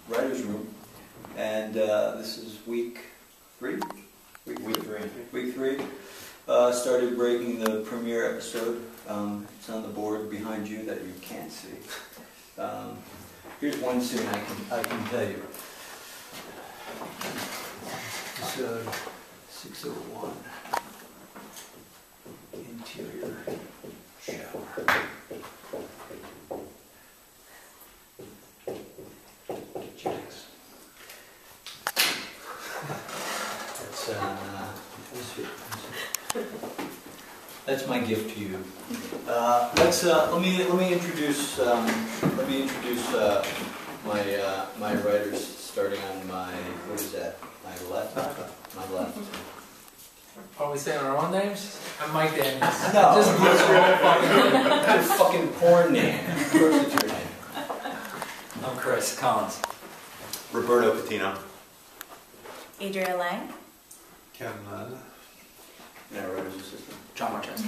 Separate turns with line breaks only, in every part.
writer's room, and this is week 3? Week 3. Started breaking the premiere episode. It's on the board behind you that you can't see. Here's one scene I can tell you. Episode 601. Interior shower. Jax. That's my gift to you. Let me introduce my writers, starting on my, what is that? My left. My left.
Are we saying our own names? I'm Mike Daniels.
No,
just your whole
fucking porn name. Of course it's your name.
I'm Chris Collins.
Roberto Patino.
Adria Lang.
Kevin Mudd.
And our writer's assistant.
John Marquez.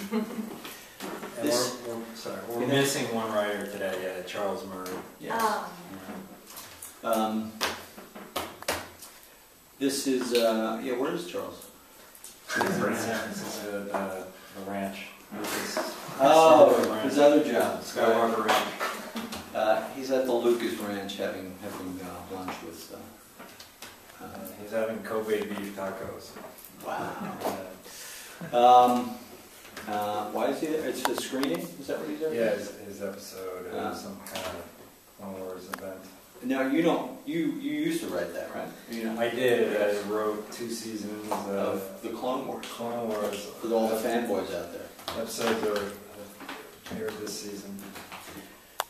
And
we're missing one writer today, Charles Murray.
Yes.
Oh.
This is, where is Charles?
He's in San Francisco, the ranch.
His other job.
Skywalker Ranch.
He's at the Lucas Ranch having lunch with.
He's having Kobe beef tacos.
Wow. Why is he there? It's the screening? Is that what he's there?
Yeah, his episode. Some kind of Clone Wars event.
Now you don't. You used to write that, right?
I did. I wrote 2 seasons
of the Clone Wars.
Clone Wars.
For all the fanboys out there.
Episodes are aired this season.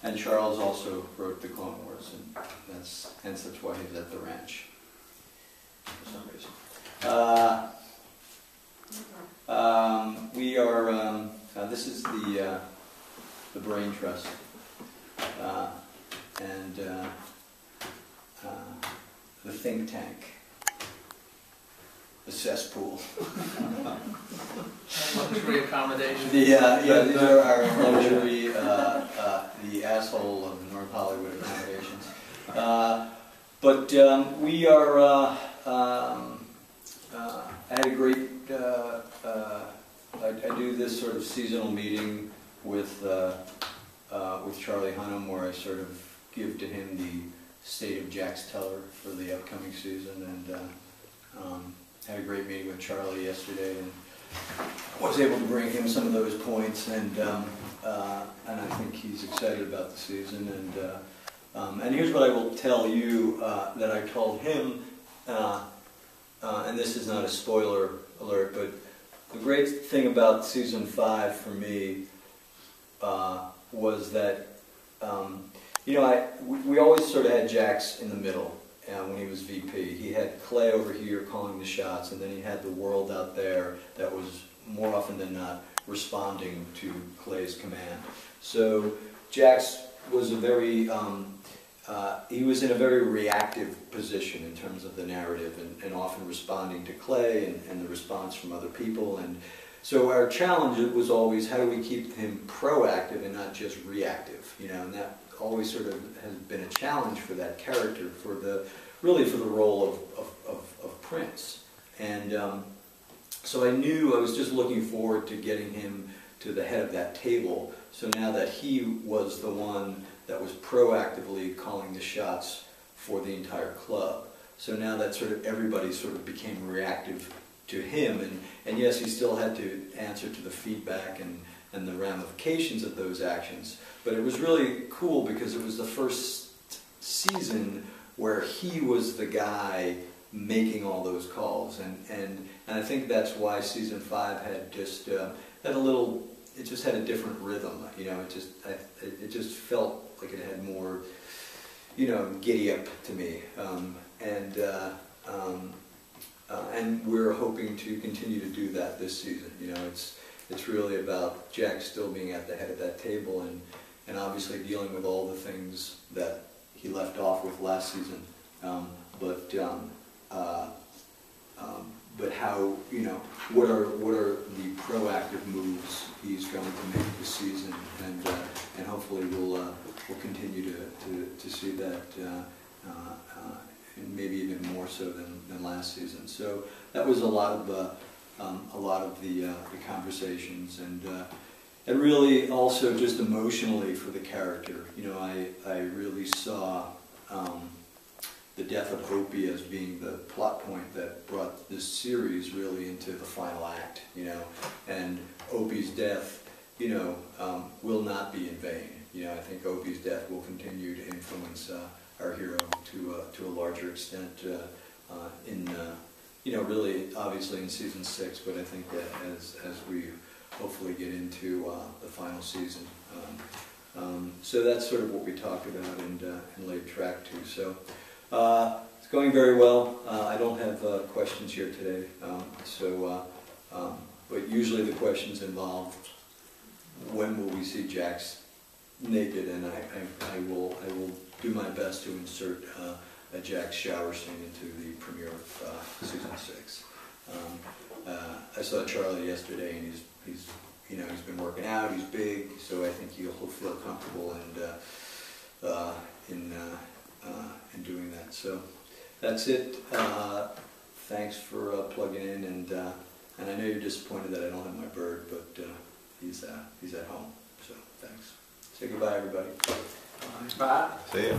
And Charles also wrote the Clone Wars, and hence that's why he's at the ranch for some reason. We are. This is the Brain Trust, and the think tank, the cesspool.
luxury accommodation.
These are our luxury, the asshole of North Hollywood accommodations. But we are. I had a great. I do this sort of seasonal meeting with Charlie Hunnam, where I sort of give to him the state of Jax Teller for the upcoming season, and had a great meeting with Charlie yesterday, and was able to bring him some of those points, and I think he's excited about the season, and here's what I will tell you that I told him, and this is not a spoiler alert, but the great thing about season 5 for me was that we always sort of had Jax in the middle when he was VP. He had Clay over here calling the shots, and then he had the world out there that was more often than not responding to Clay's command. So Jax was he was in a very reactive position in terms of the narrative, and often responding to Clay and the response from other people. And so our challenge was always, how do we keep him proactive and not just reactive? And that always sort of has been a challenge for that character, really for the role of Prince. And so I knew I was just looking forward to getting him to the head of that table. So now that he was the one that was proactively calling the shots for the entire club. So now that sort of everybody sort of became reactive to him, and yes, he still had to answer to the feedback and the ramifications of those actions. But it was really cool because it was the first season where he was the guy making all those calls, and I think that's why season 5 had just had a little. It just had a different rhythm, It just felt like it had more, giddy up to me, and we're hoping to continue to do that this season. It's really about Jack still being at the head of that table, and obviously dealing with all the things that he left off with last season, but how, what are the proactive moves he's going to make this season, and hopefully we'll continue to see that and maybe even more so than last season. So that was a lot of the conversations, and really also just emotionally for the character. You know, I really saw the death of Opie as being the plot point that brought this series really into the final act. You know, and Opie's death, you know, will not be in vain. You know, I think Opie's death will continue to influence our hero to a larger extent you know, really obviously in season 6, but I think that as we hopefully get into the final season. So that's sort of what we talked about and laid track to. So it's going very well. I don't have questions here today, but usually the questions involve when will we see Jax naked, and I will do my best to insert a Jax shower scene into the premiere of season 6. I saw Charlie yesterday, and he's you know, he's been working out. He's big, so I think he'll feel comfortable in doing that. So that's it. Thanks for plugging in, and I know you're disappointed that I don't have my bird, but he's at home. So thanks. Say goodbye, everybody.
Bye.
See ya.